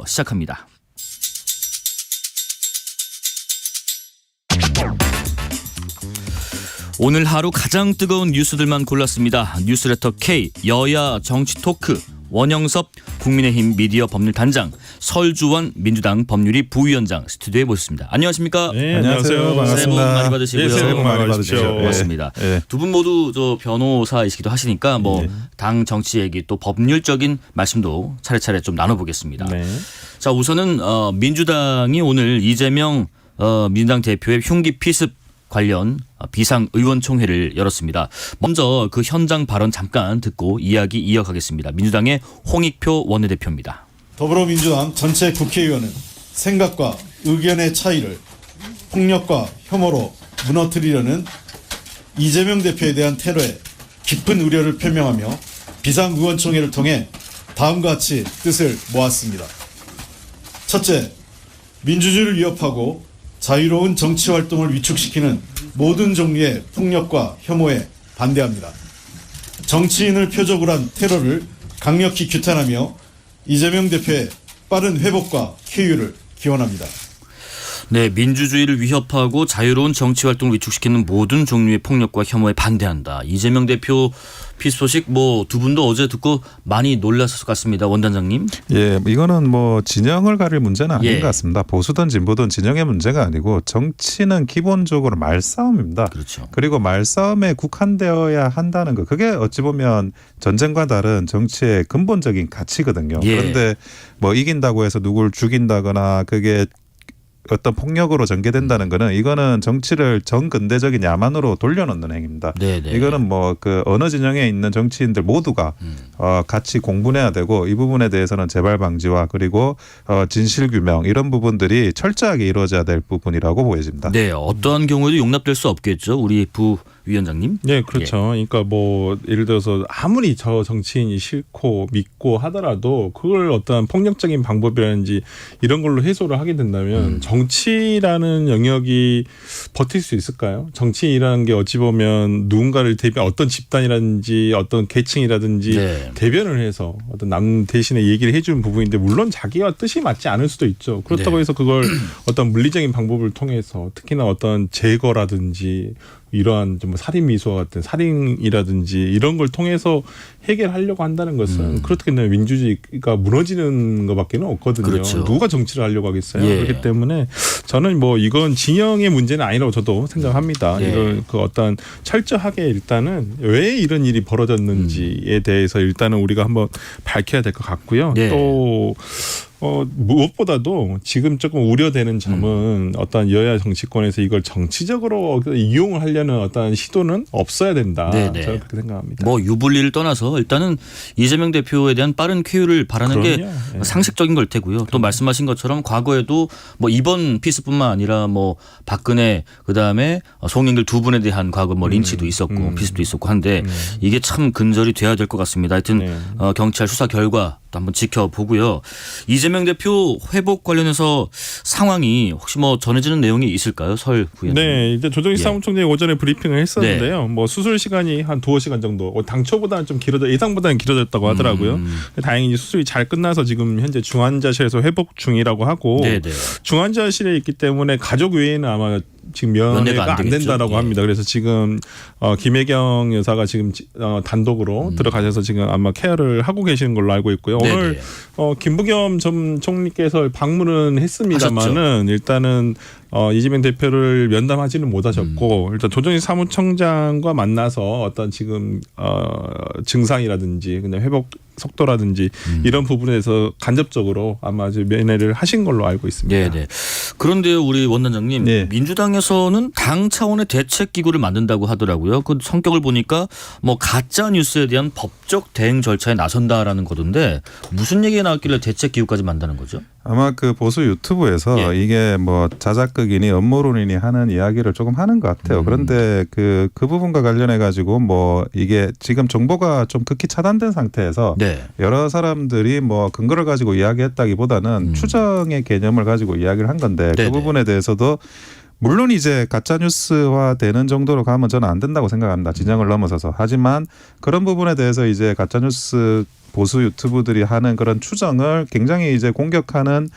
시작합니다. 오늘 하루 가장 뜨거운 뉴스들만 골랐습니다. 뉴스레터 K 여야 정치 토크 원영섭 국민의힘 미디어 법률단장, 설주원 민주당 법률위 부위원장 스튜디오에 모셨습니다. 안녕하십니까? 네, 안녕하세요. 반갑습니다. 새해 복 많이 받으시고요. 네, 새해 복 많이 받으십시오. 고맙습니다. 네. 두 분 모두 저 변호사이시기도 하시니까 뭐 당 정치 얘기 또 법률적인 말씀도 차례차례 좀 나눠보겠습니다. 네. 자, 우선은 민주당이 오늘 이재명 민주당 대표의 흉기 피습 관련 비상의원총회를 열었습니다. 먼저 그 현장 발언 잠깐 듣고 이야기 이어가겠습니다. 민주당의 홍익표 원내대표입니다. 더불어민주당 전체 국회의원은 생각과 의견의 차이를 폭력과 혐오로 무너뜨리려는 이재명 대표에 대한 테러에 깊은 우려를 표명하며 비상의원총회를 통해 다음과 같이 뜻을 모았습니다. 첫째, 민주주의를 위협하고 자유로운 정치활동을 위축시키는 모든 종류의 폭력과 혐오에 반대합니다. 정치인을 표적으로 한 테러를 강력히 규탄하며 이재명 대표의 빠른 회복과 쾌유를 기원합니다. 네, 민주주의를 위협하고 자유로운 정치활동을 위축시키는 모든 종류의 폭력과 혐오에 반대한다. 이재명 대표 피습 소식 뭐 두 분도 어제 듣고 많이 놀랐을 것 같습니다. 원단장님. 예, 이거는 뭐 진영을 가릴 문제는 아닌 것 같습니다. 보수든 진보든 진영의 문제가 아니고 정치는 기본적으로 말싸움입니다. 그렇죠. 그리고 말싸움에 국한되어야 한다는 거. 그게 어찌 보면 전쟁과 다른 정치의 근본적인 가치거든요. 예. 그런데 뭐 이긴다고 해서 누굴 죽인다거나 그게 어떤 폭력으로 전개된다는 거는 이거는 정치를 정근대적인 야만으로 돌려놓는 행위입니다. 네네. 이거는 뭐 그 어느 진영에 있는 정치인들 모두가 같이 공분해야 되고 이 부분에 대해서는 재발 방지와 그리고 진실 규명 이런 부분들이 철저하게 이루어져야 될 부분이라고 보여집니다. 네, 어떠한 경우에도 용납될 수 없겠죠. 우리 부위원장님. 네, 그렇죠. 그러니까 뭐 예를 들어서 아무리 저 정치인이 싫고 믿고 하더라도 그걸 어떤 폭력적인 방법이라든지 이런 걸로 해소를 하게 된다면 정치라는 영역이 버틸 수 있을까요? 정치인이라는 게 어찌 보면 누군가를 대변 어떤 집단이라든지 어떤 계층이라든지 네. 대변을 해서 어떤 남 대신에 얘기를 해주는 부분인데 물론 자기가 뜻이 맞지 않을 수도 있죠. 그렇다고 네. 해서 그걸 어떤 물리적인 방법을 통해서 특히나 어떤 제거라든지 이러한 좀 살인 미수와 같은 살인이라든지 이런 걸 통해서 해결하려고 한다는 것은 그렇게 되면 민주주의가 무너지는 것밖에는 없거든요. 그렇죠. 누가 정치를 하려고 하겠어요. 예. 그렇기 때문에 저는 뭐 이건 진영의 문제는 아니라고 저도 생각합니다. 예. 이걸 그 어떤 철저하게 일단은 왜 이런 일이 벌어졌는지에 대해서 일단은 우리가 한번 밝혀야 될 것 같고요. 예. 또 무엇보다도 지금 조금 우려되는 점은 어떤 여야 정치권에서 이걸 정치적으로 이용을 하려는 어떤 시도는 없어야 된다. 네네. 저는 그렇게 생각합니다. 뭐 유불리를 떠나서 일단은 이재명 대표에 대한 빠른 쾌유를 바라는 게 그럼요. 예. 상식적인 걸 테고요. 또 말씀하신 것처럼 과거에도 뭐 이번 피습뿐만 아니라 뭐 박근혜 그다음에 송영길 두 분에 대한 과거 뭐 린치도 있었고 피습도 있었고 한데 이게 참 근절이 돼야 될 것 같습니다. 하여튼 네. 경찰 수사 결과 또 한번 지켜보고요. 이재명 대표 회복 관련해서 상황이 혹시 뭐 전해지는 내용이 있을까요? 설 부위원장. 네, 일단 조정희 예. 사무총장이 오전에 브리핑을 했었는데요. 뭐 수술 시간이 한 2시간 정도, 당초보다는 좀 예상보다는 길어졌다고 하더라고요. 다행히 수술이 잘 끝나서 지금 현재 중환자실에서 회복 중이라고 하고 네네. 중환자실에 있기 때문에 가족 외에는 아마 지금 면회가 안 된다라고 예. 합니다. 그래서 지금 김혜경 여사가 지금 단독으로 들어가셔서 지금 아마 케어를 하고 계시는 걸로 알고 있고요. 네네. 오늘 김부겸 전 총리께서 방문은 했습니다만은 일단은 이재명 대표를 면담하지는 못하셨고 일단 조정희 사무총장과 만나서 어떤 지금 증상이라든지 그냥 회복 속도라든지 이런 부분에 대해서 간접적으로 아마 면회를 하신 걸로 알고 있습니다. 네네. 그런데요, 우리 원단장님, 네. 민주당에서는 당 차원의 대책 기구를 만든다고 하더라고요. 그 성격을 보니까 뭐 가짜 뉴스에 대한 법적 대응 절차에 나선다라는 거던데 무슨 얘기가 나왔길래 대책 기구까지 만드는 거죠? 아마 그 보수 유튜브에서 이게 뭐 자작극이니 음모론이니 하는 이야기를 조금 하는 것 같아요. 그런데 그 부분과 관련해 가지고 뭐 이게 지금 정보가 좀 극히 차단된 상태에서 네. 여러 사람들이 뭐 근거를 가지고 이야기했다기보다는 추정의 개념을 가지고 이야기를 한 건데 네네. 그 부분에 대해서도 물론 이제 가짜 뉴스화 되는 정도로 가면 저는 안 된다고 생각합니다. 진영을 넘어서서. 하지만 그런 부분에 대해서 이제 가짜 뉴스 보수 유튜브들이 하는 그런 추정을 굉장히 이제 공격하는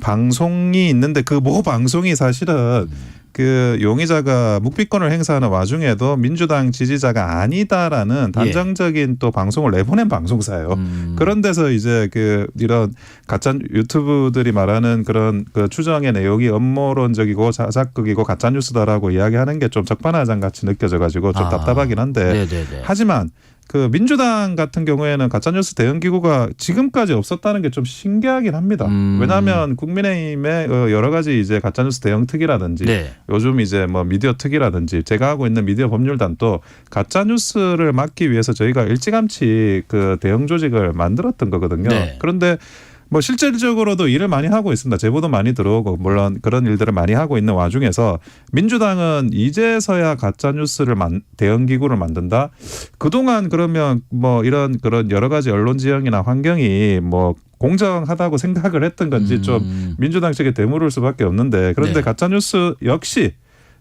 방송이 있는데 그 모 방송이 사실은 그 용의자가 묵비권을 행사하는 와중에도 민주당 지지자가 아니다라는 단정적인 또 방송을 내보낸 방송사예요. 그런 데서 이제 그 이런 가짜 유튜브들이 말하는 그런 그 추정의 내용이 음모론적이고 자작극이고 가짜 뉴스다라고 이야기하는 게 좀 적반하장 같이 느껴져 가지고 좀 답답하긴 한데 하지만 그 민주당 같은 경우에는 가짜뉴스 대응 기구가 지금까지 없었다는 게 좀 신기하긴 합니다. 왜냐하면 국민의힘의 여러 가지 이제 가짜뉴스 대응 특위라든지 요즘 이제 뭐 미디어 특위라든지 제가 하고 있는 미디어 법률단도 가짜뉴스를 막기 위해서 저희가 일찌감치 그 대응 조직을 만들었던 거거든요. 그런데 뭐 실질적으로도 일을 많이 하고 있습니다. 제보도 많이 들어오고 물론 그런 일들을 많이 하고 있는 와중에서 민주당은 이제서야 가짜뉴스를 대응 기구를 만든다. 그동안 그러면 뭐 이런 그런 여러 가지 언론 지형이나 환경이 뭐 공정하다고 생각을 했던 건지 좀 민주당 측에 되물을 수밖에 없는데 그런데 가짜뉴스 역시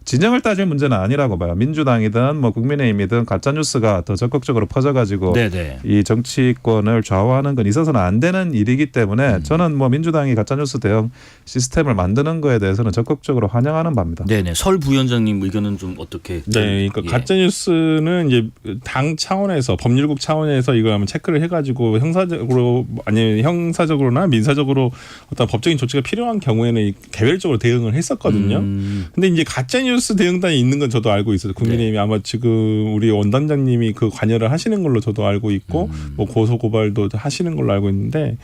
진영을 따질 문제는 아니라고 봐요. 민주당이든 뭐 국민의힘이든 가짜뉴스가 더 적극적으로 퍼져가지고 이 정치권을 좌우하는 건 있어서는 안 되는 일이기 때문에 저는 뭐 민주당이 가짜뉴스 대응 시스템을 만드는 거에 대해서는 적극적으로 환영하는 바입니다. 네네. 설 부위원장님 의견은 좀 어떻게? 네, 그러니까 가짜뉴스는 이제 당 차원에서 법률국 차원에서 이걸 한번 체크를 해가지고 형사적으로 아니면 형사적으로나 민사적으로 어떤 법적인 조치가 필요한 경우에는 개별적으로 대응을 했었거든요. 근데 이제 가짜뉴스 대응단이 있는 건 저도 알고 있어요. 국민의힘이 아마 지금 우리 원단장님이 그 관여를 하시는 걸로 저도 알고 있고 뭐 고소 고발도 하시는 걸로 알고 있는데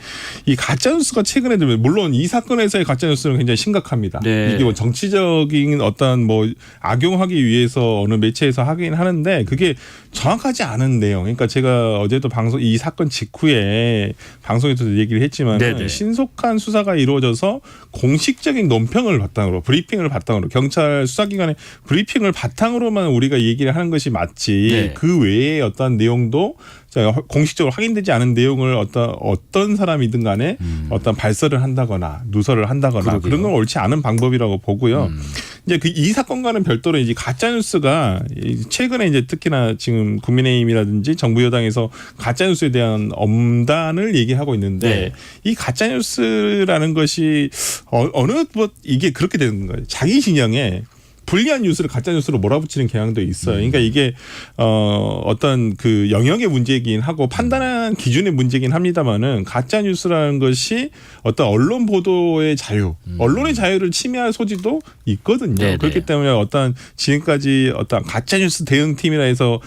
이 가짜뉴스가 최근에 들면 물론 이 사건에서의 가짜뉴스는 굉장히 심각합니다. 이게 뭐 정치적인 어떤 뭐 악용하기 위해서 어느 매체에서 하긴 하는데 그게 정확하지 않은 내용. 그러니까 제가 어제도 방송 이 사건 직후에 방송에서도 얘기를 했지만 신속한 수사가 이루어져서 공식적인 논평을 바탕으로 브리핑을 바탕으로 경찰 수사기관의 브리핑을 바탕으로만 우리가 얘기를 하는 것이 맞지 그 외에 어떤 내용도 공식적으로 확인되지 않은 내용을 어떤 사람이든 간에 어떤 발설을 한다거나 누설을 한다거나 그런 건 옳지 않은 방법이라고 보고요. 이제 이 사건과는 별도로 이제 가짜 뉴스가 최근에 이제 특히나 지금 국민의힘이라든지 정부 여당에서 가짜 뉴스에 대한 엄단을 얘기하고 있는데 이 가짜 뉴스라는 것이 어느 뭐 이게 그렇게 되는 거예요. 자기 진영에 불리한 뉴스를 가짜 뉴스로 몰아붙이는 경향도 있어요. 그러니까 이게 어떤 그 영역의 문제이긴 하고 판단한 기준의 문제이긴 합니다만은 가짜 뉴스라는 것이 어떤 언론 보도의 자유, 언론의 자유를 침해할 소지도 있거든요. 그렇기 때문에 어떤 지금까지 어떤 가짜 뉴스 대응팀이라 해서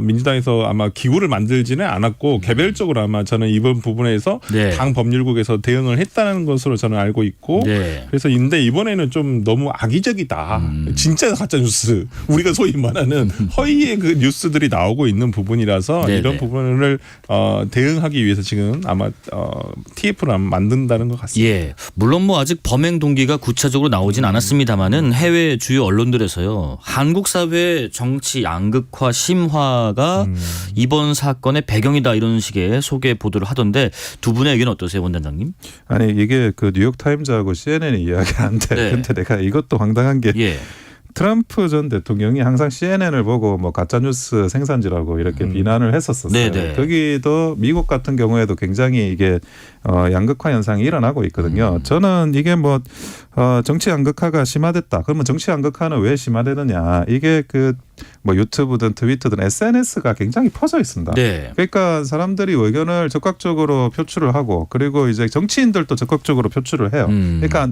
민주당에서 아마 기구를 만들지는 않았고 개별적으로 아마 저는 이번 부분에서 당 법률국에서 대응을 했다는 것으로 저는 알고 있고 그래서 근데 이번에는 좀 너무 악의적이다. 진짜 가짜 뉴스 우리가 소위 말하는 허위의 그 뉴스들이 나오고 있는 부분이라서 이런 부분을 대응하기 위해서 지금 아마 TF를 만든다는 것 같습니다. 물론 뭐 아직 범행 동기가 구체적으로 나오진 않았습니다만은 해외 주요 언론들에서요 한국 사회 정치 양극화 심화가 이번 사건의 배경이다 이런 식의 소개 보도를 하던데 두 분의 의견 어떠세요, 원단장님? 아니 이게 그 뉴욕 타임즈하고 CNN이 이야기하는데 근데 내가 이것도 황당한 게 트럼프 전 대통령이 항상 CNN을 보고 뭐 가짜뉴스 생산지라고 이렇게 비난을 했었어요. 거기도 미국 같은 경우에도 굉장히 이게 양극화 현상이 일어나고 있거든요. 저는 이게 뭐 정치 양극화가 심화됐다. 그러면 정치 양극화는 왜 심화되느냐. 이게 그 뭐 유튜브든 트위터든 SNS가 굉장히 퍼져 있습니다. 그러니까 사람들이 의견을 적극적으로 표출을 하고 그리고 이제 정치인들도 적극적으로 표출을 해요. 그러니까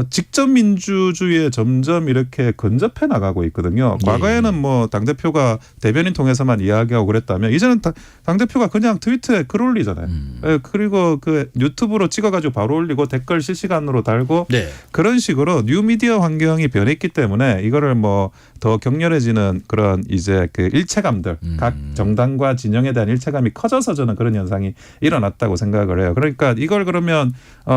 직접 민주주의에 점점 이렇게 근접해 나가고 있거든요. 과거에는 뭐 당대표가 대변인 통해서만 이야기하고 그랬다면 이제는 당대표가 그냥 트위터에 글 올리잖아요. 그리고 그 유튜브로 찍어가지고 바로 올리고 댓글 실시간으로 달고 그런 식으로 뉴미디어 환경이 변했기 때문에 이거를 뭐 더 격렬해지는 그런 이제 그 일체감들 각 정당과 진영에 대한 일체감이 커져서 저는 그런 현상이 일어났다고 생각을 해요. 그러니까 이걸 그러면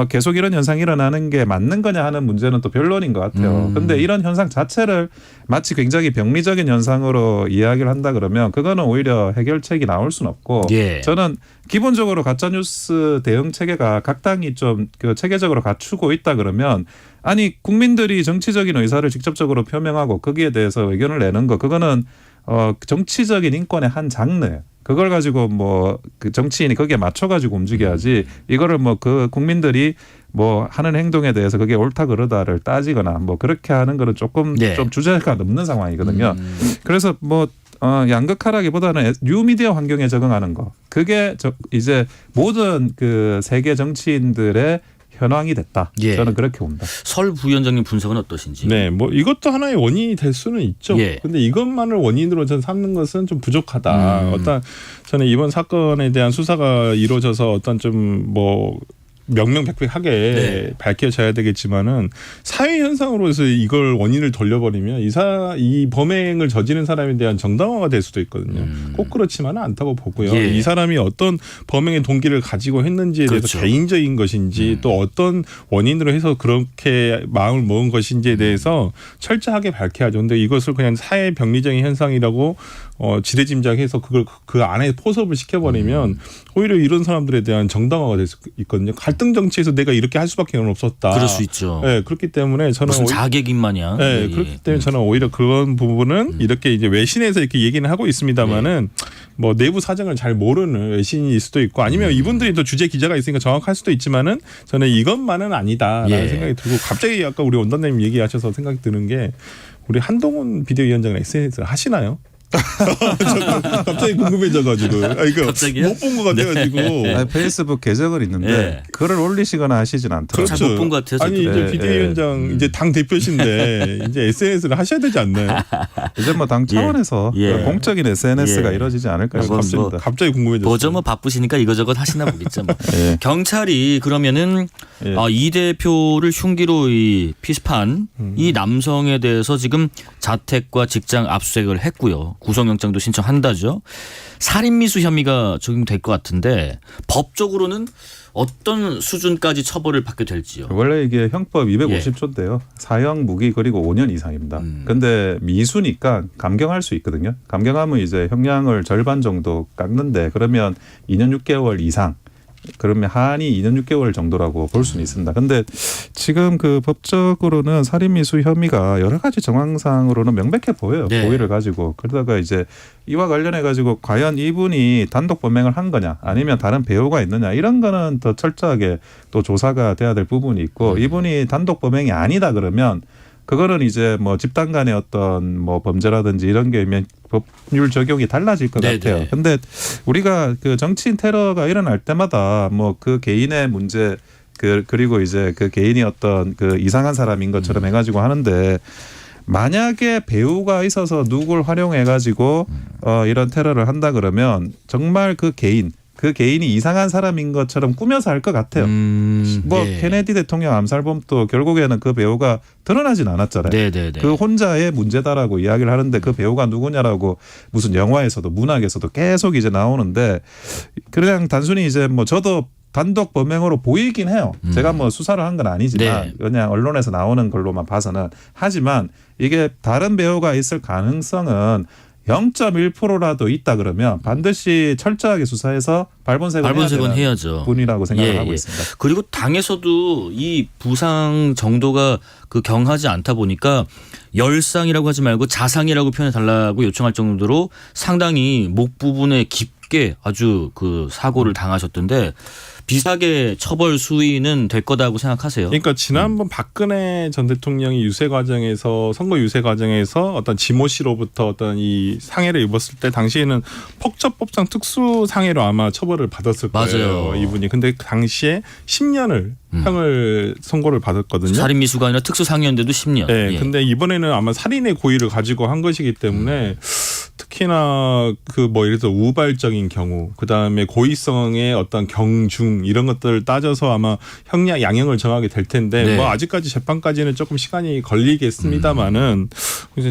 계속 이런 현상이 일어나는 게 맞는 거냐 하는 문제는 또 변론인 것 같아요. 그런데 이런 현상 자체를 마치 굉장히 병리적인 현상으로 이야기를 한다 그러면 그거는 오히려 해결책이 나올 수는 없고 저는 기본적으로 가짜뉴스 대응 체계가 각 당이 좀 그 체계적으로 갖추고 있다 그러면 아니 국민들이 정치적인 의사를 직접적으로 표명하고 거기에 대해서 의견을 내는 거 그거는 정치적인 인권의 한 장르예요. 그걸 가지고 뭐 그 정치인이 거기에 맞춰가지고 움직여야지 이거를 뭐 그 국민들이 뭐 하는 행동에 대해서 그게 옳다 그러다를 따지거나 뭐 그렇게 하는 거는 조금 네. 좀 주제가 넘는 상황이거든요. 그래서 뭐 양극화라기보다는 뉴미디어 환경에 적응하는 거 그게 이제 모든 그 세계 정치인들의 현황이 됐다. 예. 저는 그렇게 봅니다. 설 부위원장님 분석은 어떠신지? 네, 뭐 이것도 하나의 원인이 될 수는 있죠. 예. 근데 이것만을 원인으로 전 삼는 것은 좀 부족하다. 어떤 저는 이번 사건에 대한 수사가 이루어져서 어떤 좀 뭐 명명백백하게 네. 밝혀져야 되겠지만은 사회 현상으로서 이걸 원인을 돌려버리면 이 범행을 저지른 사람에 대한 정당화가 될 수도 있거든요. 꼭 그렇지만은 않다고 보고요. 예. 이 사람이 어떤 범행의 동기를 가지고 했는지에 대해서 그렇죠. 개인적인 것인지 또 어떤 원인으로 해서 그렇게 마음을 먹은 것인지에 대해서 철저하게 밝혀야죠. 근데 이것을 그냥 사회 병리적인 현상이라고 지레짐작해서 그걸 그 안에 포섭을 시켜버리면 오히려 이런 사람들에 대한 정당화가 될 수 있거든요. 갈등 정치에서 내가 이렇게 할 수밖에 없었다. 그럴 수 있죠. 네, 그렇기 때문에 저는 무슨 자객인 마냥. 네, 예. 그렇기 때문에 저는 오히려 그런 부분은 이렇게 이제 외신에서 이렇게 얘기는 하고 있습니다만은 뭐 내부 사정을 잘 모르는 외신일 수도 있고 아니면 이분들이 또 주재 기자가 있으니까 정확할 수도 있지만은 저는 이것만은 아니다라는 예. 생각이 들고 갑자기 아까 우리 원장님 얘기하셔서 생각이 드는 게 우리 한동훈 비대위원장은 SNS를 하시나요? 갑자기 궁금해져가지고 갑자기요? 못 본 것 같아가지고 아니, 페이스북 계정은 있는데 네. 글을 올리시거나 하시진 않더라고요. 잘 못 본 것 같아요. 아니 저도. 이제 비대위원장 이제 당 대표신데 이제 SNS를 하셔야 되지 않나요? 이제 뭐 당 차원에서 예. 공적인 SNS가 예. 이루어지지 않을까 뭐, 싶습니다. 갑자기 궁금해졌어요. 뭐죠 뭐 바쁘시니까 이거저것 하시나 보겠죠. 뭐. 예. 경찰이 그러면은 예. 이 대표를 흉기로 피습한 이 남성에 대해서 지금 자택과 직장 압수수색을 했고요. 구속영장도 신청한다죠. 살인미수 혐의가 적용될 것 같은데 법적으로는 어떤 수준까지 처벌을 받게 될지요. 원래 이게 형법 250조인데요. 사형 무기 그리고 5년 이상입니다. 근데 미수니까 감경할 수 있거든요. 감경하면 이제 형량을 절반 정도 깎는데 그러면 2년 6개월 이상 그러면 한이 2년 6개월 정도라고 볼 수는 있습니다. 근데 지금 그 법적으로는 살인미수 혐의가 여러 가지 정황상으로는 명백해 보여요. 네. 고의를 가지고. 그러다가 이제 이와 관련해 가지고 과연 이분이 단독 범행을 한 거냐 아니면 다른 배우가 있느냐 이런 거는 더 철저하게 또 조사가 돼야 될 부분이 있고 이분이 단독 범행이 아니다 그러면 그거는 이제 뭐 집단 간의 어떤 뭐 범죄라든지 이런 게 법률 적용이 달라질 것 네네. 같아요. 근데 우리가 그 정치인 테러가 일어날 때마다 뭐 그 개인의 문제 그리고 이제 그 개인이 어떤 그 이상한 사람인 것처럼 해가지고 하는데 만약에 배우가 있어서 누굴 활용해 가지고 이런 테러를 한다 그러면 정말 그 개인이 이상한 사람인 것처럼 꾸며서 할 것 같아요. 뭐 예. 케네디 대통령 암살범도 결국에는 그 배우가 드러나진 않았잖아요. 네네네. 그 혼자의 문제다라고 이야기를 하는데 그 배우가 누구냐라고 무슨 영화에서도 문학에서도 계속 이제 나오는데 그냥 단순히 이제 뭐 저도 단독 범행으로 보이긴 해요. 제가 뭐 수사를 한 건 아니지만 네. 그냥 언론에서 나오는 걸로만 봐서는 하지만 이게 다른 배우가 있을 가능성은 0.1%라도 있다 그러면 반드시 철저하게 수사해서 발본색은 해야죠. 분이라고 생각을 예, 하고 예. 있습니다. 그리고 당에서도 이 부상 정도가 그 경하지 않다 보니까 열상이라고 하지 말고 자상이라고 표현해 달라고 요청할 정도로 상당히 목 부분에 깊게 아주 그 사고를 당하셨던데 비슷하게 처벌 수위는 될 거다고 생각하세요? 그러니까 지난번 박근혜 전 대통령이 유세 과정에서 선거 유세 과정에서 어떤 지모 씨로부터 어떤 이 상해를 입었을 때 당시에는 폭처법상 특수 상해로 아마 처벌을 받았을 거예요. 맞아요. 이분이. 근데 당시에 10년을 형을 선고를 받았거든요. 살인미수가 아니라 특수상해인데도 10년. 네, 예. 근데 이번에는 아마 살인의 고의를 가지고 한 것이기 때문에 특히나 그 뭐 예를 들어 우발적인 경우, 그 다음에 고의성의 어떤 경중 이런 것들을 따져서 아마 형량 양형을 정하게 될 텐데 네. 뭐 아직까지 재판까지는 조금 시간이 걸리겠습니다만은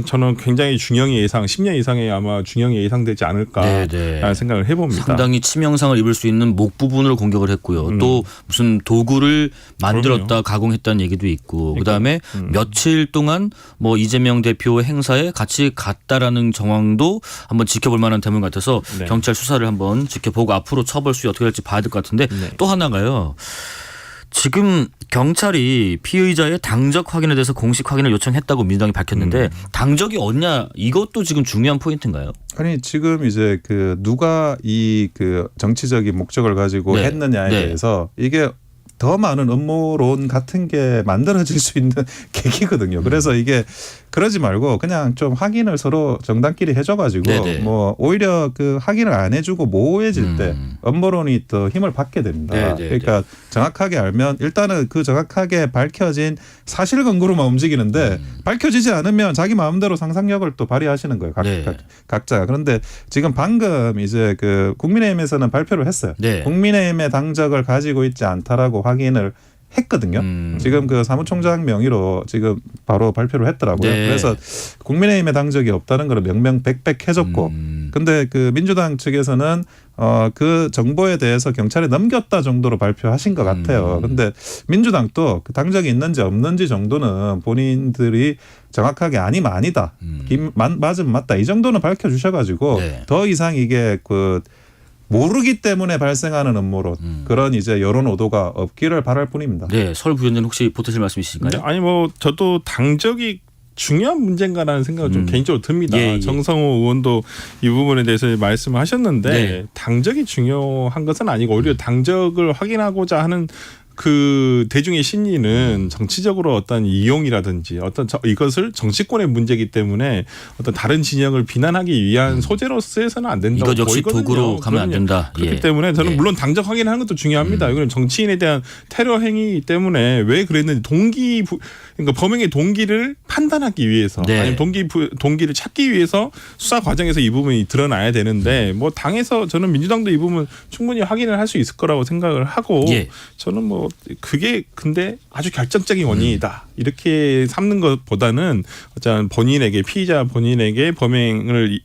저는 굉장히 중형의 예상, 10년 이상의 아마 중형이 예상되지 않을까라는 네. 생각을 해봅니다. 상당히 치명상을 입을 수 있는 목 부분으로 공격을 했고요. 또 무슨 도구를 만들었다 그럼요. 가공했다는 얘기도 있고 그다음에 며칠 동안 뭐 이재명 대표 행사에 같이 갔다라는 정황도 한번 지켜볼 만한 대목 같아서 네. 경찰 수사를 한번 지켜보고 앞으로 처벌 수위 어떻게 될지 봐야 될 것 같은데 네. 또 하나가요. 지금 경찰이 피의자의 당적 확인에 대해서 공식 확인을 요청했다고 민주당이 밝혔는데 당적이 어디냐 이것도 지금 중요한 포인트인가요? 아니 지금 이제 그 누가 이 그 정치적인 목적을 가지고 네. 했느냐에 네. 대해서 이게 더 많은 음모론 같은 게 만들어질 수 있는 계기거든요. 그래서 이게 그러지 말고 그냥 좀 확인을 서로 정당끼리 해줘가지고 네네. 뭐 오히려 그 확인을 안 해주고 모호해질 때 음모론이 더 힘을 받게 됩니다. 네네네. 그러니까 정확하게 알면 일단은 그 정확하게 밝혀진 사실 근거로만 움직이는데 밝혀지지 않으면 자기 마음대로 상상력을 또 발휘하시는 거예요. 네. 각자가. 그런데 지금 방금 이제 그 국민의힘에서는 발표를 했어요. 네. 국민의힘의 당적을 가지고 있지 않다라고 확인을 했거든요. 지금 그 사무총장 명의로 지금 바로 발표를 했더라고요. 네. 그래서 국민의힘의 당적이 없다는 걸 명명백백해줬고, 근데 그 민주당 측에서는 그 정보에 대해서 경찰에 넘겼다 정도로 발표하신 것 같아요. 근데 민주당도 그 당적이 있는지 없는지 정도는 본인들이 정확하게 아니면 아니다, 맞으면 맞다 이 정도는 밝혀주셔가지고 네. 더 이상 이게 그 모르기 때문에 발생하는 음모론 그런 이제 여론 오도가 없기를 바랄 뿐입니다. 네, 설 부위원님 혹시 보태실 말씀 있으신가요? 근데 아니 뭐 저도 당적이 중요한 문제인가라는 생각을 좀 개인적으로 듭니다. 예, 예. 정성호 의원도 이 부분에 대해서 말씀을 하셨는데 네. 당적이 중요한 것은 아니고 오히려 당적을 확인하고자 하는 그 대중의 심리는 정치적으로 어떤 이용이라든지 어떤 이것을 정치권의 문제이기 때문에 어떤 다른 진영을 비난하기 위한 소재로 쓰여서는 안 된다고 이것 역시 보이거든요. 도구로 가면 안 된다. 그렇기 예. 때문에 저는 예. 물론 당적 확인하는 것도 중요합니다. 이건 정치인에 대한 테러 행위이기 때문에 왜 그랬는지 그러니까 범행의 동기를 판단하기 위해서 네. 아니면 동기를 찾기 위해서 수사 과정에서 이 부분이 드러나야 되는데 뭐 당에서 저는 민주당도 이 부분 충분히 확인을 할 수 있을 거라고 생각을 하고 예. 저는 뭐 그게 근데 아주 결정적인 원인이다 이렇게 삼는 것보다는 어쩌면 피의자 본인에게 범행을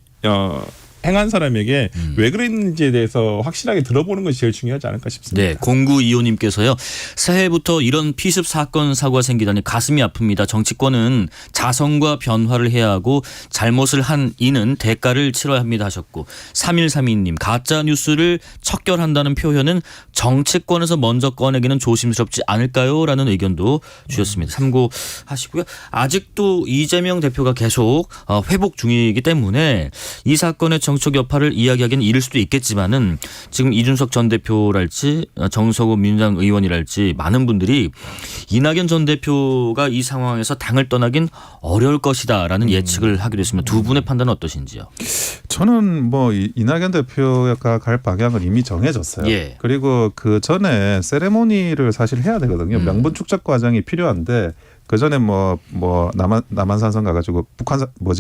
행한 사람에게 왜 그랬는지에 대해서 확실하게 들어보는 것이 제일 중요하지 않을까 싶습니다. 네, 0925님께서요. 새해부터 이런 피습 사건 사고가 생기다니 가슴이 아픕니다. 정치권은 자성과 변화를 해야 하고 잘못을 한 이는 대가를 치러야 합니다 하셨고 3132님 가짜 뉴스를 척결한다는 표현은 정치권에서 먼저 꺼내기는 조심스럽지 않을까요? 라는 의견도 주셨습니다. 참고하시고요. 아직도 이재명 대표가 계속 회복 중이기 때문에 이 사건의 정치적 여파를 이야기하기는 이를 수도 있겠지만은 지금 이준석 전 대표랄지 정석호 민주당 의원이랄지 많은 분들이 이낙연 전 대표가 이 상황에서 당을 떠나긴 어려울 것이다라는 예측을 하기로 했습니다. 두 분의 판단은 어떠신지요? 저는 뭐 이낙연 대표가 갈 방향은 이미 정해졌어요. 예. 그리고 그 전에 세레모니를 사실 해야 되거든요. 명분 축적 과정이 필요한데 그 전에 뭐 남한산성 가가지고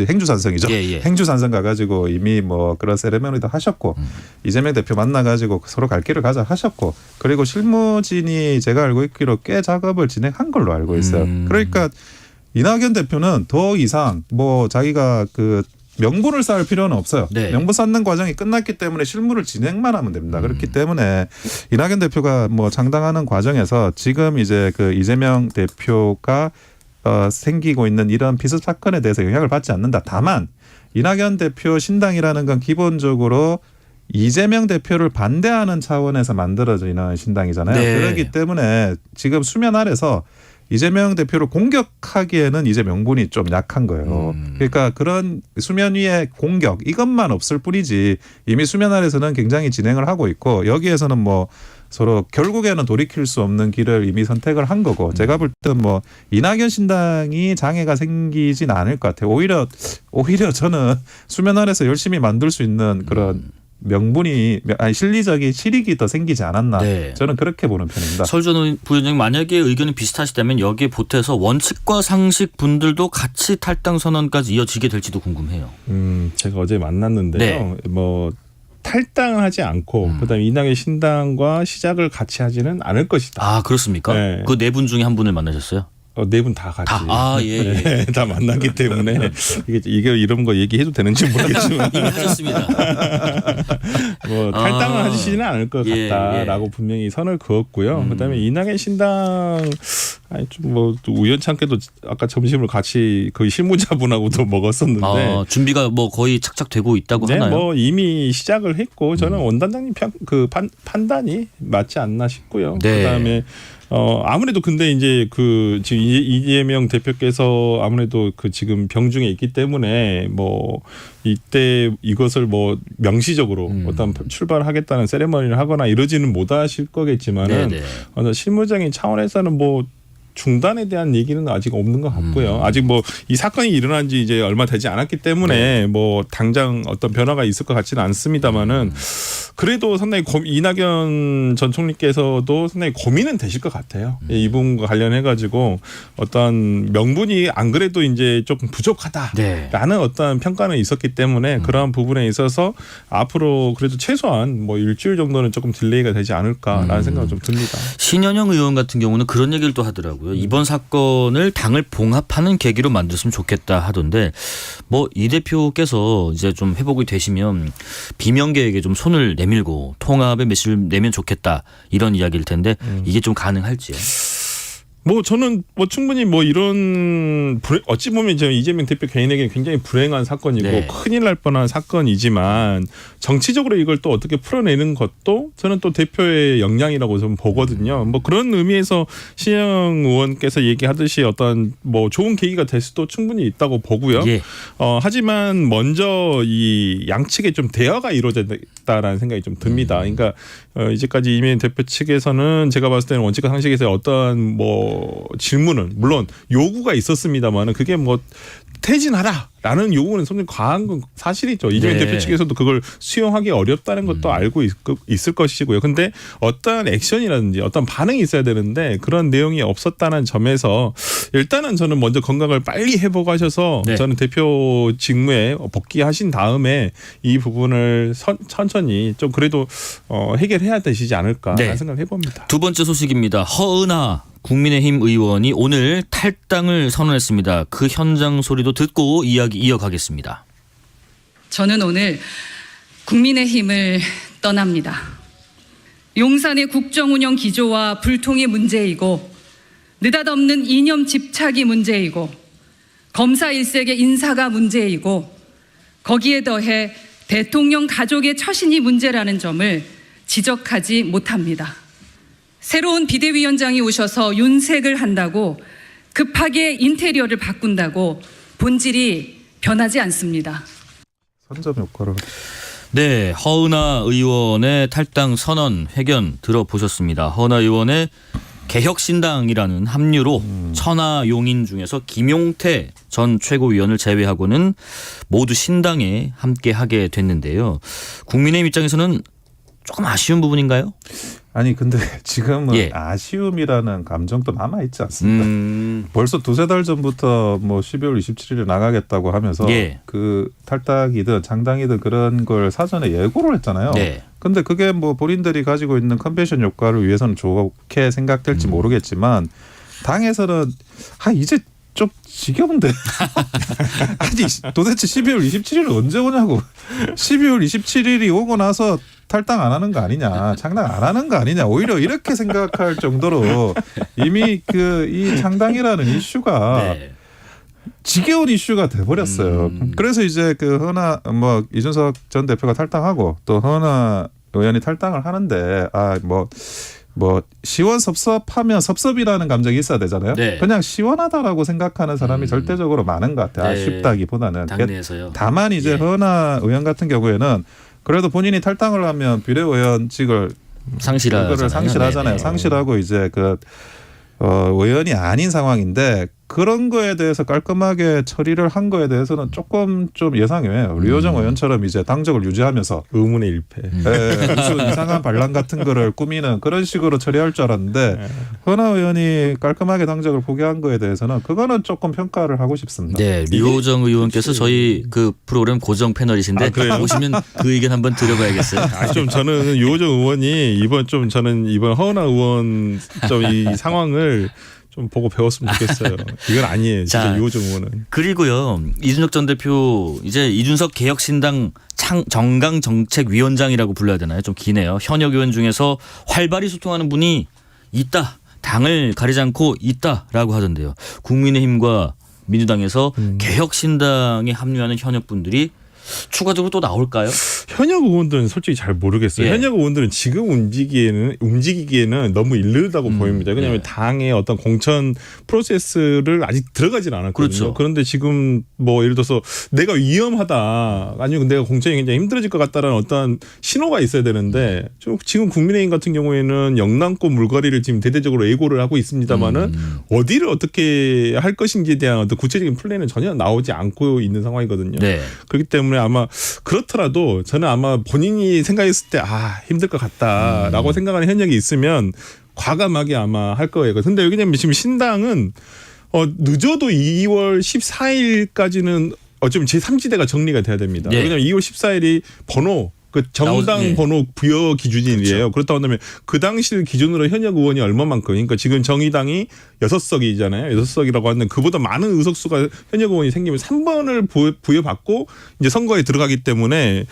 행주산성이죠. 예, 예. 행주산성 가가지고 이미 뭐 그런 세레모니도 하셨고 이재명 대표 만나가지고 서로 갈 길을 가자 하셨고 그리고 실무진이 제가 알고 있기로 꽤 작업을 진행한 걸로 알고 있어요. 그러니까 이낙연 대표는 더 이상 뭐 자기가 그 명분을 쌓을 필요는 없어요. 네. 명분 쌓는 과정이 끝났기 때문에 실무를 진행만 하면 됩니다. 그렇기 때문에 이낙연 대표가 뭐 창당하는 과정에서 지금 이제 그 이재명 대표가 생기고 있는 이런 비슷 사건에 대해서 영향을 받지 않는다. 다만 이낙연 대표 신당이라는 건 기본적으로 이재명 대표를 반대하는 차원에서 만들어지는 신당이잖아요. 네. 그렇기 때문에 지금 수면 아래서 이재명 대표를 공격하기에는 이제 명분이 좀 약한 거예요. 그러니까 그런 수면 위의 공격 이것만 없을 뿐이지 이미 수면 아래서는 굉장히 진행을 하고 있고 여기에서는 뭐 서로 결국에는 돌이킬 수 없는 길을 이미 선택을 한 거고 제가 볼 때는 뭐 이낙연 신당이 장애가 생기진 않을 것 같아요. 오히려 저는 수면 아래서 열심히 만들 수 있는 그런 실리적인 실익이 더 생기지 않았나. 네. 저는 그렇게 보는 편입니다. 설전 부위원장님 만약에 의견이 비슷하시다면 여기에 보태서 원칙과 상식 분들도 같이 탈당 선언까지 이어지게 될지도 궁금해요. 제가 어제 만났는데요. 네. 뭐 탈당하지 않고 그다음에 이낙연 신당과 시작을 같이 하지는 않을 것이다. 아 그렇습니까? 네. 그 네 분 중에 한 분을 만나셨어요? 네 분 다 같이. 예. 네, 다 만났기 때문에 이게 이런 거 얘기해도 되는지 모르겠지만 이미 하셨습니다. 뭐 탈당을 하시지는 않을 것 예, 같다라고 예. 분명히 선을 그었고요. 그다음에 이낙연 신당 좀 뭐 우연찮게도 아까 점심을 같이 거의 실무자분하고도 먹었었는데 준비가 뭐 거의 착착되고 있다고 네, 하나요? 뭐 이미 시작을 했고 저는 원단장님 판단이 맞지 않나 싶고요. 네. 그다음에 아무래도 근데 이제 그 지금 이재명 대표께서 아무래도 그 지금 병중에 있기 때문에 뭐 이때 이것을 뭐 명시적으로 어떤 출발하겠다는 세레머니를 하거나 이러지는 못하실 거겠지만은 네네. 실무적인 차원에서는 뭐 중단에 대한 얘기는 아직 없는 것 같고요. 아직 뭐 이 사건이 일어난 지 이제 얼마 되지 않았기 때문에 뭐 당장 어떤 변화가 있을 것 같지는 않습니다만은 그래도 상당히 이낙연 전 총리께서도 상당히 고민은 되실 것 같아요. 이 부분과 관련해 가지고 어떤 명분이 안 그래도 이제 조금 부족하다라는 어떤 평가는 있었기 때문에 그러한 부분에 있어서 앞으로 그래도 최소한 뭐 일주일 정도는 조금 딜레이가 되지 않을까라는 생각이 좀 듭니다. 신현영 의원 같은 경우는 그런 얘기를 또 하더라고요. 이번 사건을 당을 봉합하는 계기로 만들었으면 좋겠다 하던데 뭐 이 대표께서 이제 좀 회복이 되시면 비명계에게 좀 손을 내밀고 통합의 메시지를 내면 좋겠다 이런 이야기일 텐데 이게 좀 가능할지요? 뭐 저는 뭐 충분히 뭐 이런 어찌 보면 이제 이재명 대표 개인에게 굉장히 불행한 사건이고 네. 큰일 날 뻔한 사건이지만 정치적으로 이걸 또 어떻게 풀어내는 것도 저는 또 대표의 역량이라고 저는 보거든요. 뭐 그런 의미에서 신영 의원께서 얘기하듯이 어떤 뭐 좋은 계기가 될 수도 충분히 있다고 보고요. 예. 하지만 먼저 이 양측의 좀 대화가 이루어졌다라는 생각이 좀 듭니다. 그러니까 이제까지 이재명 대표 측에서는 제가 봤을 때는 원칙과 상식에서 어떠한 뭐 질문은 물론 요구가 있었습니다만은 그게 뭐 퇴진하라라는 요구는 상당히 과한 건 사실이죠. 이재명 네. 대표 측에서도 그걸 수용하기 어렵다는 것도 알고 있을 것이고요. 근데 어떤 액션이라든지 어떤 반응이 있어야 되는데 그런 내용이 없었다는 점에서 일단은 저는 먼저 건강을 빨리 회복하셔서 네. 저는 대표 직무에 복귀하신 다음에 이 부분을 천천히 좀 그래도 해결해야 되시지 않을까라는 네. 생각을 해봅니다. 두 번째 소식입니다. 허은하 국민의힘 의원이 오늘 탈당을 선언했습니다. 그 현장 소리도 듣고 이야기 이어가겠습니다. 저는 오늘 국민의힘을 떠납니다. 용산의 국정운영 기조와 불통이 문제이고 느닷없는 이념 집착이 문제이고 검사 일색의 인사가 문제이고 거기에 더해 대통령 가족의 처신이 문제라는 점을 지적하지 못합니다. 새로운 비대위원장이 오셔서 윤색을 한다고 급하게 인테리어를 바꾼다고 본질이 변하지 않습니다. 선점 효과를. 네, 허은하 의원의 탈당 선언 회견 들어보셨습니다. 허은하 의원의 개혁신당이라는 합류로 천하 용인 중에서 김용태 전 최고위원을 제외하고는 모두 신당에 함께하게 됐는데요. 국민의힘 입장에서는 조금 아쉬운 부분인가요? 아니 근데 지금은 예. 아쉬움이라는 감정도 남아있지 않습니다. 벌써 두세 달 전부터 뭐 12월 27일에 나가겠다고 하면서 예. 그 탈당이든 창당이든 그런 걸 사전에 예고를 했잖아요. 네. 근데 그게 뭐 본인들이 가지고 있는 컨벤션 효과를 위해서는 좋게 생각될지 모르겠지만 당에서는 이제 좀 지겨운데 아니 도대체 12월 27일은 언제 오냐고 12월 27일이 오고 나서 탈당 안 하는 거 아니냐 창당 안 하는 거 아니냐 오히려 이렇게 생각할 정도로 이미 그 이 창당이라는 이슈가 네. 지겨운 이슈가 돼버렸어요. 그래서 이제 그 허은하 뭐 이준석 전 대표가 탈당하고 또 허은하 의원이 탈당을 하는데 뭐 시원섭섭하면 섭섭이라는 감정이 있어야 되잖아요. 네. 그냥 시원하다라고 생각하는 사람이 절대적으로 많은 것 같아요. 네. 아쉽다기보다는. 당내에서요. 다만 이제 예. 허은하 의원 같은 경우에는 그래도 본인이 탈당을 하면 비례의원직을 상실하잖아요. 네. 상실하고 이제 의원이 아닌 상황인데 그런 거에 대해서 깔끔하게 처리를 한 거에 대해서는 조금 좀 예상해요. 류호정 의원처럼 이제 당적을 유지하면서 의문의 일패. 무슨 이상한 반란 같은 거를 꾸미는 그런 식으로 처리할 줄 알았는데 허은하 의원이 깔끔하게 당적을 포기한 거에 대해서는 그거는 조금 평가를 하고 싶습니다. 네, 류호정 의원께서 저희 그 프로그램 고정 패널이신데 오시면 그 의견 한번 들어봐야겠어요. 좀 저는 유호정 의원이 저는 이번 허은하 의원 이 상황을 좀 보고 배웠으면 좋겠어요. 이건 아니에요. 진짜 자, 유호정 의원은. 그리고요. 이준석 전 대표 이제 이준석 개혁신당 정강정책위원장이라고 불러야 되나요? 좀 기네요. 현역 의원 중에서 활발히 소통하는 분이 있다. 당을 가리지 않고 있다라고 하던데요. 국민의힘과 민주당에서 개혁신당에 합류하는 현역분들이 추가적으로 또 나올까요? 현역 의원들은 솔직히 잘 모르겠어요. 예. 현역 의원들은 지금 움직이기에는 너무 이르다고 보입니다. 왜냐하면 예. 당의 어떤 공천 프로세스를 아직 들어가진 않았거든요. 그렇죠. 그런데 지금 뭐 예를 들어서 내가 위험하다, 아니면 내가 공천이 굉장히 힘들어질 것 같다라는 어떤 신호가 있어야 되는데 지금 국민의힘 같은 경우에는 영남권 물갈이를 지금 대대적으로 예고를 하고 있습니다만은 어디를 어떻게 할 것인지에 대한 어떤 구체적인 플랜은 전혀 나오지 않고 있는 상황이거든요. 네. 그렇기 때문에 아마 그렇더라도 저는 아마 본인이 생각했을 때 힘들 것 같다라고 생각하는 현역이 있으면 과감하게 아마 할 거예요. 근데 왜냐면 지금 신당은 늦어도 2월 14일까지는 어쩌면 제3지대가 정리가 돼야 됩니다. 네. 왜냐면 2월 14일이 번호 그 정당 예. 번호 부여 기준이에요. 그렇죠. 그렇다고 한다면 그 당시 기준으로 현역 의원이 얼마만큼, 그러니까 지금 정의당이 6석이잖아요. 6석이라고 하는데 그보다 많은 의석수가 현역 의원이 생기면 3번을 부여받고 이제 선거에 들어가기 때문에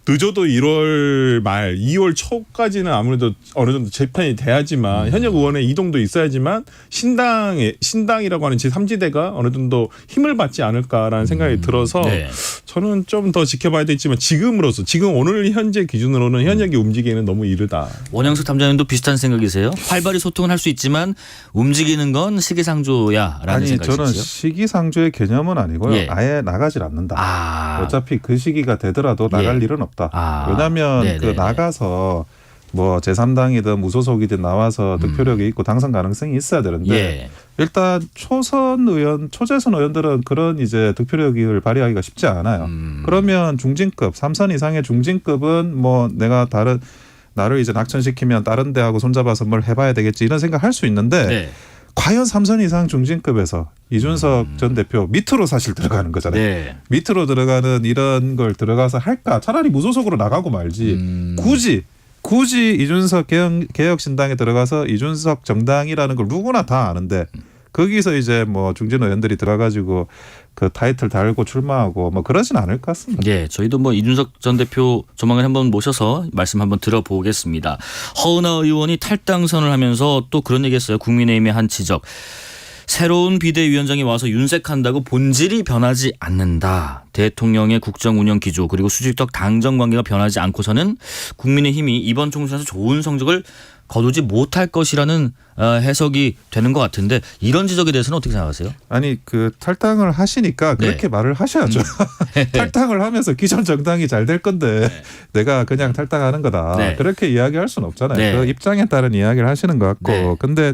늦어도 1월 말, 2월 초까지는 아무래도 어느 정도 재편이 돼야지만 현역 의원의 이동도 있어야지만 신당이라고 하는 제3지대가 어느 정도 힘을 받지 않을까라는 생각이 들어서 네. 저는 좀 더 지켜봐야 되겠지만 지금 오늘 현재 기준으로는 현역이 움직이기는 너무 이르다. 원양석 탐장님도 비슷한 생각이세요? 활발히 소통은 할 수 있지만 움직이는 건 시기상조야라는 아니 생각이시죠? 저는 시기상조의 개념은 아니고요. 예. 아예 나가질 않는다. 아. 어차피 그 시기가 되더라도 나갈 예. 일은 없다. 아. 왜냐하면 네네네. 그 나가서 뭐 제3당이든 무소속이든 나와서 득표력이 있고 당선 가능성이 있어야 되는데 예. 일단 초재선 의원들은 그런 이제 득표력을 발휘하기가 쉽지 않아요. 그러면 중진급 3선 이상의 중진급은 뭐 내가 나를 이제 낙천시키면 다른 데하고 손잡아서 뭘 해봐야 되겠지 이런 생각 할 수 있는데 네. 과연 3선 이상 중진급에서 이준석 전 대표 밑으로 사실 들어가는 거잖아요. 네. 밑으로 들어가는 이런 걸 들어가서 할까? 차라리 무소속으로 나가고 말지. 굳이 이준석 개혁신당에 들어가서 이준석 정당이라는 걸 누구나 다 아는데 거기서 이제 뭐 중진 의원들이 들어가지고 그 타이틀 달고 출마하고 뭐 그러진 않을 것 같습니다. 예, 저희도 뭐 이준석 전 대표 조만간 한번 모셔서 말씀 한번 들어보겠습니다. 허은하 의원이 탈당선을 하면서 또 그런 얘기했어요. 국민의힘의 한 지적. 새로운 비대위원장이 와서 윤색한다고 본질이 변하지 않는다. 대통령의 국정운영 기조 그리고 수직적 당정 관계가 변하지 않고서는 국민의힘이 이번 총선에서 좋은 성적을 거두지 못할 것이라는 해석이 되는 것 같은데 이런 지적에 대해서는 어떻게 생각하세요? 아니 그 탈당을 하시니까 그렇게 네. 말을 하셔야죠. 탈당을 하면서 기존 정당이 잘 될 건데 내가 그냥 탈당하는 거다. 네. 그렇게 이야기할 수는 없잖아요. 네. 그 입장에 따른 이야기를 하시는 것 같고 네. 근데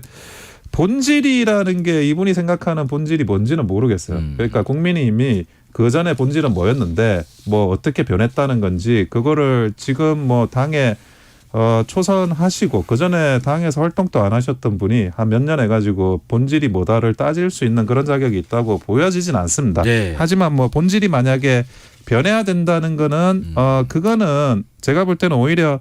본질이라는 게 이분이 생각하는 본질이 뭔지는 모르겠어요. 그러니까 국민의힘이 그 전에 본질은 뭐였는데 뭐 어떻게 변했다는 건지 그거를 지금 뭐 당에 초선하시고 그 전에 당에서 활동도 안 하셨던 분이 한 몇 년 해가지고 본질이 뭐다를 따질 수 있는 그런 자격이 있다고 보여지진 않습니다. 네. 하지만 뭐 본질이 만약에 변해야 된다는 거는 그거는 제가 볼 때는 오히려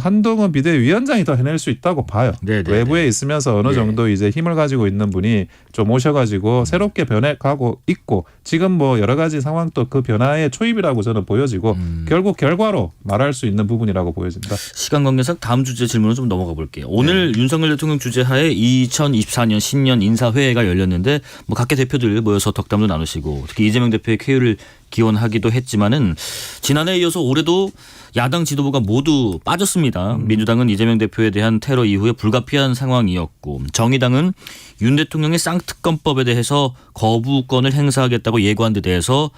한동훈 비대위원장이 더 해낼 수 있다고 봐요. 네네네. 외부에 있으면서 어느 예. 정도 이제 힘을 가지고 있는 분이 좀 오셔가지고 새롭게 변해가고 있고 지금 뭐 여러 가지 상황도 그 변화의 초입이라고 저는 보여지고 결국 결과로 말할 수 있는 부분이라고 보여집니다. 시간 관계상 다음 주제 질문을 좀 넘어가 볼게요. 오늘 윤석열 대통령 주재하에 2024년 신년 인사회의가 열렸는데 뭐 각계 대표들 모여서 덕담도 나누시고 특히 이재명 대표의 쾌유를 기원하기도 했지만은 지난해에 이어서 올해도 야당 지도부가 모두 빠졌습니다. 민주당은 이재명 대표에 대한 테러 이후에 불가피한 상황이었고 정의당은 윤 대통령의 쌍특검법에 대해서 거부권을 행사하겠다고 예고한 데 대해서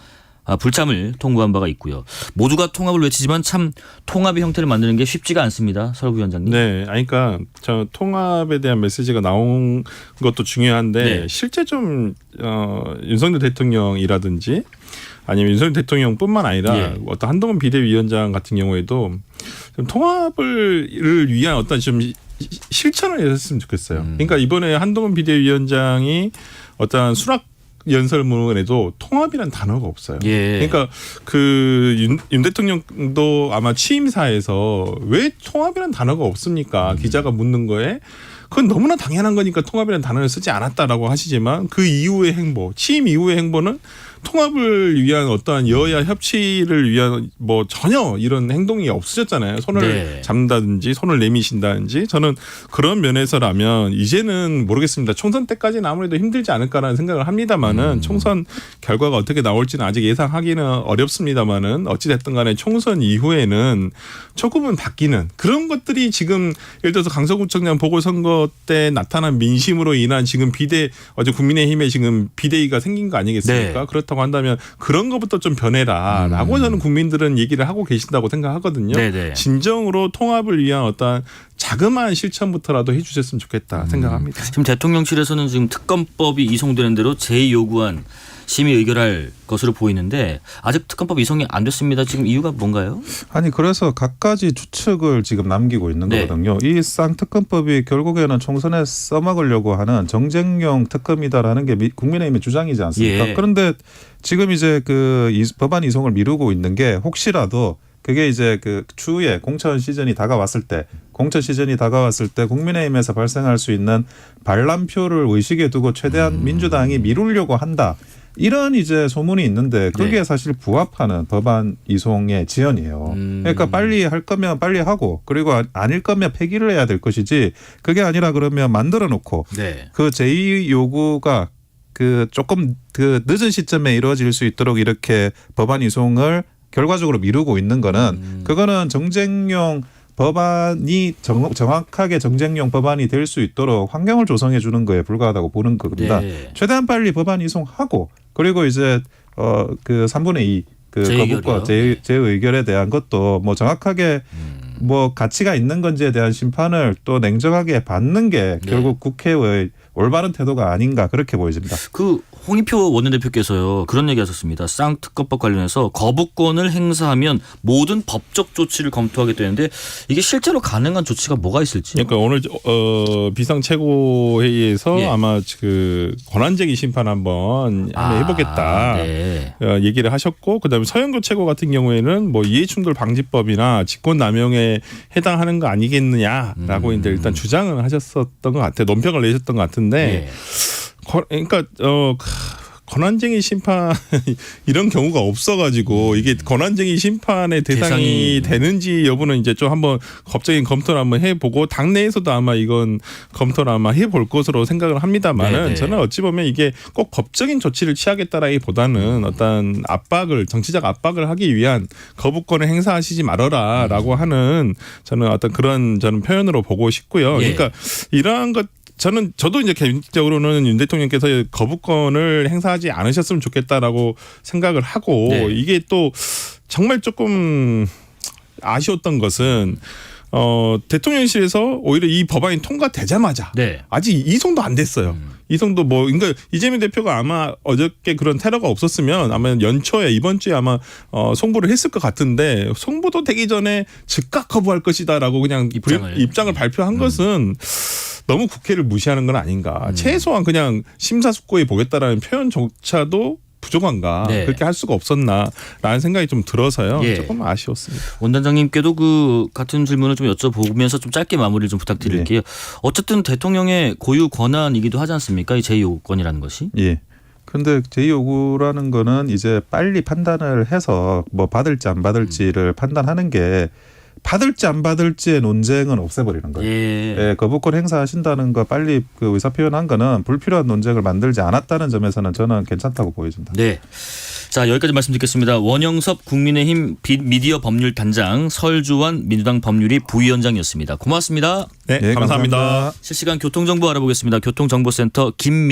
불참을 통보한 바가 있고요. 모두가 통합을 외치지만 참 통합의 형태를 만드는 게 쉽지가 않습니다. 설부 위원장님. 네, 그러니까 저 통합에 대한 메시지가 나온 것도 중요한데 네. 실제 좀 윤석열 대통령이라든지 아니면 윤석열 대통령뿐만 아니라 예. 어떤 한동훈 비대위원장 같은 경우에도 좀 통합을 위한 어떤 좀 실천을 했으면 좋겠어요. 그러니까 이번에 한동훈 비대위원장이 어떤 수락 연설문에도 통합이라는 단어가 없어요. 예. 그러니까 그 윤 대통령도 아마 취임사에서 왜 통합이라는 단어가 없습니까? 기자가 묻는 거에 그건 너무나 당연한 거니까 통합이라는 단어를 쓰지 않았다라고 하시지만 그 이후의 행보, 취임 이후의 행보는 통합을 위한 어떠한 여야 협치를 위한 뭐 전혀 이런 행동이 없으셨잖아요. 손을 네. 잡는다든지 손을 내미신다든지 저는 그런 면에서라면 이제는 모르겠습니다. 총선 때까지는 아무래도 힘들지 않을까라는 생각을 합니다만은 총선 결과가 어떻게 나올지는 아직 예상하기는 어렵습니다만은 어찌됐든 간에 총선 이후에는 조금은 바뀌는 그런 것들이 지금 예를 들어서 강서구청장 보궐선거 때 나타난 민심으로 인한 지금 어제 국민의힘에 지금 비대위가 생긴 거 아니겠습니까? 네. 그렇다고 한다면 그런 것부터 좀 변해라라고 저는 국민들은 얘기를 하고 계신다고 생각하거든요. 네네. 진정으로 통합을 위한 어떤 자그마한 실천부터라도 해주셨으면 좋겠다 생각합니다. 지금 대통령실에서는 지금 특검법이 이송되는 대로 제2요구안 심의 의결할 것으로 보이는데 아직 특검법 이송이 안 됐습니다. 지금 이유가 뭔가요? 아니 그래서 갖가지 추측을 지금 남기고 있는 네. 거거든요. 이 쌍특검법이 결국에는 총선에 써먹으려고 하는 정쟁용 특검이다라는 게 국민의힘의 주장이지 않습니까? 예. 그런데 지금 이제 그 법안 이송을 미루고 있는 게 혹시라도 그게 이제 그 추후에 공천 시즌이 다가왔을 때 국민의힘에서 발생할 수 있는 반란표를 의식에 두고 최대한 민주당이 미루려고 한다. 이런 이제 소문이 있는데 그게 네. 사실 부합하는 법안 이송의 지연이에요. 그러니까 빨리 할 거면 빨리 하고 그리고 아닐 거면 폐기를 해야 될 것이지 그게 아니라 그러면 만들어 놓고 네. 그 제2 요구가 그 조금 그 늦은 시점에 이루어질 수 있도록 이렇게 법안 이송을 결과적으로 미루고 있는 거는 그거는 정쟁용 법안이 정확하게 정쟁용 법안이 될 수 있도록 환경을 조성해 주는 거에 불과하다고 보는 겁니다. 네. 최대한 빨리 법안 이송하고 그리고 이제 그 3분의 2 그 재의결이요? 거부권 재의결에 대한 것도 뭐 정확하게 뭐 가치가 있는 건지에 대한 심판을 또 냉정하게 받는 게 네. 결국 국회의 올바른 태도가 아닌가 그렇게 보여집니다. 그 홍익표 원내대표께서요 그런 얘기하셨습니다. 쌍특검법 관련해서 거부권을 행사하면 모든 법적 조치를 검토하게 되는데 이게 실제로 가능한 조치가 뭐가 있을지. 그러니까 오늘 비상 최고회의에서 예. 아마 그 권한쟁의 심판 한번 해보겠다 네. 얘기를 하셨고 그다음에 서영교 최고 같은 경우에는 뭐 이해충돌 방지법이나 직권남용에 해당하는 거 아니겠느냐라고 이제 일단 주장을 하셨었던 것 같아요. 논평을 내셨던 것 같은데. 네. 그러니까 권한쟁의 심판 이런 경우가 없어가지고 이게 권한쟁의 심판의 대상이 되는지 여부는 이제 좀 한번 법적인 검토를 한번 해보고 당내에서도 아마 이건 검토를 아마 해볼 것으로 생각을 합니다만은 네네. 저는 어찌 보면 이게 꼭 법적인 조치를 취하겠다라기보다는 어떤 정치적 압박을 하기 위한 거부권을 행사하시지 말아라라고 하는 저는 어떤 그런 저는 표현으로 보고 싶고요. 예. 그러니까 이러한 것 저도 이제 개인적으로는 윤 대통령께서 거부권을 행사하지 않으셨으면 좋겠다라고 생각을 하고 네. 이게 또 정말 조금 아쉬웠던 것은 대통령실에서 오히려 이 법안이 통과되자마자 네. 아직 이송도 안 됐어요. 이송도 그러니까 이재명 대표가 아마 어저께 그런 테러가 없었으면 아마 연초에 이번 주에 아마 송부를 했을 것 같은데 송부도 되기 전에 즉각 거부할 것이다라고 그냥 입장을 발표한 것은 너무 국회를 무시하는 건 아닌가. 최소한 그냥 심사숙고해 보겠다라는 표현조차도 부족한가. 네. 그렇게 할 수가 없었나라는 생각이 좀 들어서요. 예. 조금 아쉬웠습니다. 원단장님께도 그 같은 질문을 좀 여쭤보면서 좀 짧게 마무리를 좀 부탁드릴게요. 어쨌든 대통령의 고유 권한이기도 하지 않습니까? 이 제2요구권이라는 것이. 예. 근데 제2요구라는 거는 이제 빨리 판단을 해서 뭐 받을지 안 받을지를 판단하는 게 받을지 안 받을지의 논쟁은 없애버리는 거예요. 예, 거부권 행사하신다는 거 빨리 그 의사 표현한 거는 불필요한 논쟁을 만들지 않았다는 점에서는 저는 괜찮다고 보여집니다. 네. 자, 여기까지 말씀드리겠습니다. 원영섭 국민의힘 미디어 법률 단장, 설주환 민주당 법률위 부위원장이었습니다. 고맙습니다. 네, 예, 감사합니다. 감사합니다. 실시간 교통정보 알아보겠습니다. 교통정보센터 김민